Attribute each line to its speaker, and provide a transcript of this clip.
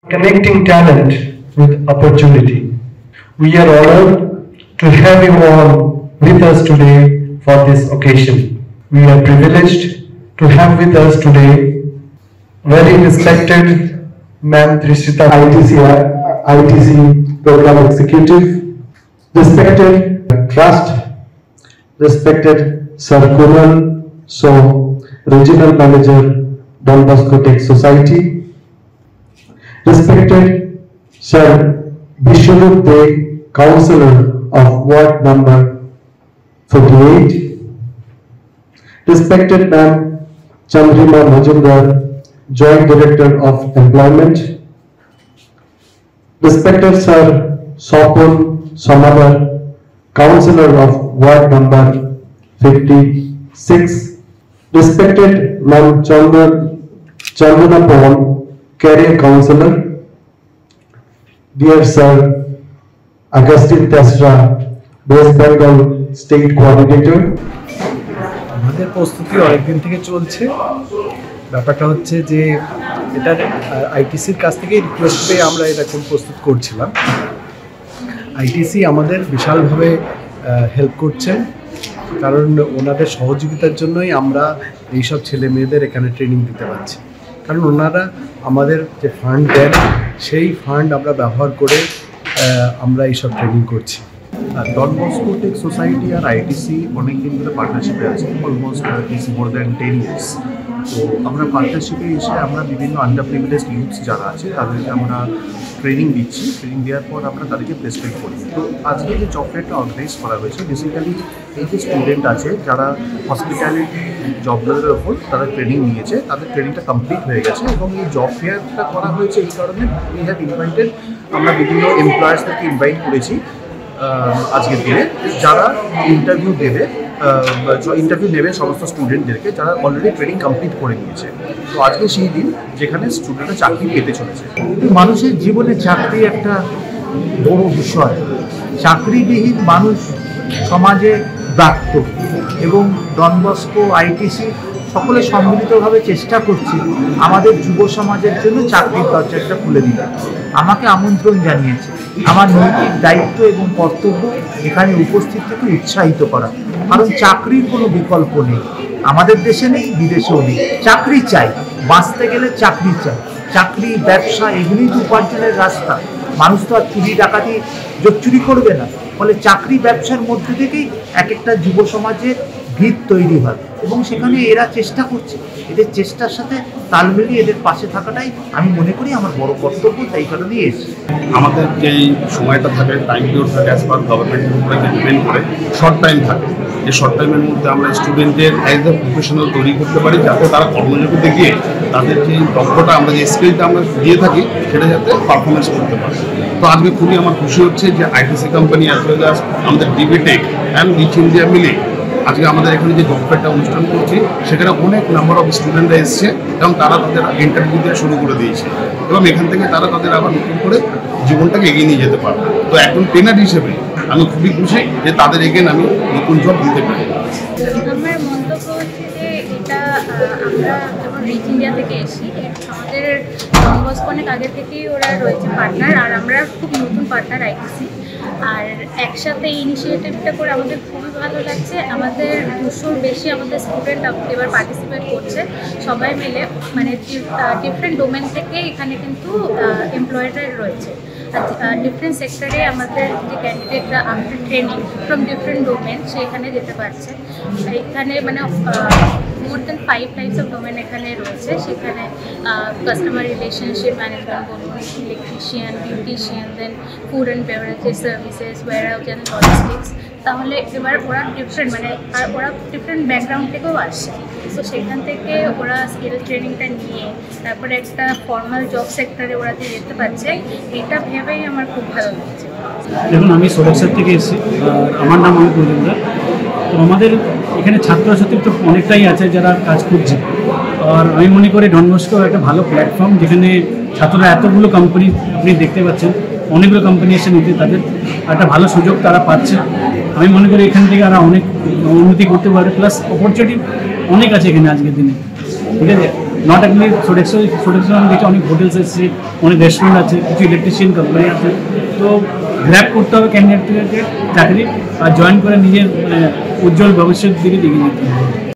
Speaker 1: connecting talent with opportunity. We are honored to have you all with us today for this occasion. We are privileged to have with us today very respected Ma'am Trishita ITC Program Executive, respected Trust, respected Sir Kunal So, Regional Manager, Don Bosco Tech Society, respected Sir Bishwarup De, Councillor of Ward Number 48, respected Ma'am Chandrima Majumdar, Joint Director of Employment, respected Sir Sopun Somadar, Councillor of Ward Number 56, respected Ma'am Chandana Pawan, Career Councillor, dear Sir Agustin Tesra, West Bengal State Coordinator.
Speaker 2: আমাদের প্রস্তুতি অনেকদিন থেকে চলছে। ব্যাপারটা হচ্ছে যে এটা আইটিসির কাছ থেকে রিকোয়েস্ট পেয়ে আমরা এটা খুব প্রস্তুত করছিলাম। আইটিসি আমাদের বিশালভাবে হেল্প করছেন, কারণ ওনাদের সহযোগিতার জন্যই আমরা এইসব ছেলে মেয়েদের এখানে ট্রেনিং দিতে পারছি। কারণ ওনারা আমাদের যে ফান্ড দেন সেই ফান্ড আমরা ব্যবহার করে আমরা এইসব ট্রেনিং করছি।
Speaker 3: ডন বস্কো টেক সোসাইটি আর আইটিসি অনেকদিন ধরে পার্টনারশিপে আছে, almost is more than 10 years। তো আমরা পার্টনারশিপে এসে আমরা বিভিন্ন আন্ডার প্রিভিলেজড ইউথস যারা আছে তাদেরকে আমরা ট্রেনিং দিচ্ছি। ট্রেনিং দেওয়ার পর আমরা তাদেরকে প্লেসমেন্ট করি। তো আজকে যে জব ফেয়ারটা অর্গানাইজ করা হয়েছে, বেসিক্যালি এই যে স্টুডেন্ট আছে যারা হসপিটালিটি জবগুলোর ওপর তারা ট্রেনিং নিয়েছে, তাদের ট্রেনিংটা কমপ্লিট হয়ে গেছে এবং এই জব ফেয়ারটা করা হয়েছে এই কারণে উই হ্যাভ ইনভাইটেড, আমরা বিভিন্ন এমপ্লয়ার্সদেরকে ইনভাইট করেছি আজকের দিনে, যারা ইন্টারভিউ নেবে সমস্ত স্টুডেন্টদেরকে যারা অলরেডি ট্রেনিং কমপ্লিট করে নিয়েছে। তো আজকে সেই দিন যেখানে স্টুডেন্টরা চাকরি পেতে চলেছে।
Speaker 4: মানুষের জীবনে চাকরি একটা বড় বিষয়। চাকরিবিহীন মানুষ সমাজে ব্যর্থ, এবং ডন বস্কো আইটিসি সকলে সম্মিলিতভাবে চেষ্টা করছি আমাদের যুব সমাজের জন্য চাকরির দরজাটা খুলে দিতে। আমাকে আমন্ত্রণ জানিয়েছে, আমার নৈতিক দায়িত্ব এবং কর্তব্য এখানে উপস্থিত থেকে উৎসাহিত করা, কারণ চাকরির কোনো বিকল্প নেই, আমাদের দেশে নেই, বিদেশেও নেই। চাকরি চাই, বাঁচতে গেলে চাকরি চাই। চাকরি, ব্যবসা এগুলিই তো উপার্জনের রাস্তা। মানুষ তো আর চুরি ডাকাতি চুরি করবে না, ফলে চাকরি ব্যবসার মধ্যে থেকেই এক একটা যুব সমাজের ভিত তৈরি হয়, এবং সেখানে এরা চেষ্টা করছে। এদের চেষ্টার সাথে তাল মিলিয়ে এদের পাশে থাকাটাই আমি মনে করি আমার বড় কর্তব্য, তাই কারণেই এসেছি।
Speaker 5: আমাদের যেই সময়টা থাকে, টাইম পিরিয়ড থাকে, অ্যাজ পার গভর্নমেন্টের উপরে ডিপেন্ড করে শর্ট টাইম থাকে। এই শর্ট টাইমের মধ্যে আমরা স্টুডেন্টদের অ্যাজ এ প্রফেশনাল তৈরি করতে পারি, যাতে তারা কর্মজীবীতে গিয়ে তাদের যে দক্ষতা, আমরা যে স্কিলটা আমরা দিয়ে থাকি সেটা যাতে পারফরমেন্স করতে পারে। তো আজকে খুবই আমার খুশি হচ্ছে যে ITC company as well as আমাদের ডিবিটেক অ্যান্ড রিচ ইন্ডিয়া মিলে আজকে আমাদের এখানে যে জব ফেয়ারটা অনুষ্ঠান করছি সেখানে অনেক নাম্বার অফ স্টুডেন্টরা এসছে এবং তারা তাদের ইন্টারভিউ দিয়ে শুরু করে দিয়েছে, এবং এখান থেকে তারা তাদের আবার নতুন করে জীবনটাকে এগিয়ে নিয়ে যেতে পারবে। তো একজন ট্রেনার হিসেবে আমি খুবই খুশি যে তাদের এগেন আমি নতুন জব দিতে পারি।
Speaker 6: আমার মন্তব্য হচ্ছে যে এটা আমরা যখন রিচ ইন্ডিয়া থেকে এসি, আমাদের ডন বস্কো অনেক আগে থেকেই ওরা রয়েছে পার্টনার, আর আমরা খুব নতুন পার্টনার আইটিসি। আর একসাথে এই ইনিশিয়েটিভটা করে আমাদের খুবই ভালো লাগছে। আমাদের 200-র বেশি আমাদের স্টুডেন্ট এবার পার্টিসিপেট করছে, সবাই মিলে, মানে ডিফারেন্ট ডোমেন থেকে এখানে কিন্তু এমপ্লয়াররা রয়েছে। ডিফারেন্ট সেক্টরে আমাদের যে ক্যান্ডিডেটরা after training from different domain সেখানে যেতে পারছে। এখানে মানে more than 5 types of domain এখানে রয়েছে। সেখানে কাস্টমার রিলেশনশিপ ম্যানেজমেন্ট বলুন, electrician, beautician, then food and beverages services, warehouse and logistics. তাহলে এবার ওরা ডিফারেন্ট, মানে আর ওরা ডিফারেন্ট ব্যাকগ্রাউন্ড থেকেও আসছে। তো সেখান থেকে ওরা স্কিল ট্রেনিংটা নিয়ে তারপরে একটা ফর্মাল জব সেক্টরে ওরা যে যেতে পারছে, এটা ভেবেই আমার খুব ভালো লাগছে।
Speaker 7: দেখুন, আমি সোলেক্সার থেকে এসেছি, আমার নাম অমিত মজুমদার। তো আমাদের এখানে ছাত্রছাত্রী তো অনেকটাই আছে যারা কাজ করছে, আর আমি মনে করি ডন বস্কো একটা ভালো প্ল্যাটফর্ম, যেখানে ছাত্ররা এতগুলো কোম্পানি আপনি দেখতে পাচ্ছেন, অনেকগুলো কোম্পানি এসে নিতে তাদের একটা ভালো সুযোগ তারা পাচ্ছে। আমি মনে করি এখান থেকে তারা অনেক উন্নতি করতে পারে, প্লাস অপরচুনিটি অনেক আছে এখানে আজকের দিনে, ঠিক আছে। নট অনলি সোডেক্সো আমি দেখছি অনেক হোটেলস এসেছে, অনেক রেস্টুরেন্ট আছে, কিছু ইলেকট্রিশিয়ান কোম্পানি আছে। তো গ্র্যাব করতে হবে ক্যান্ডিডেটকে চাকরি আর জয়েন করে নিজের উজ্জ্বল ভবিষ্যৎ দিকে এগিয়ে যেতে হবে।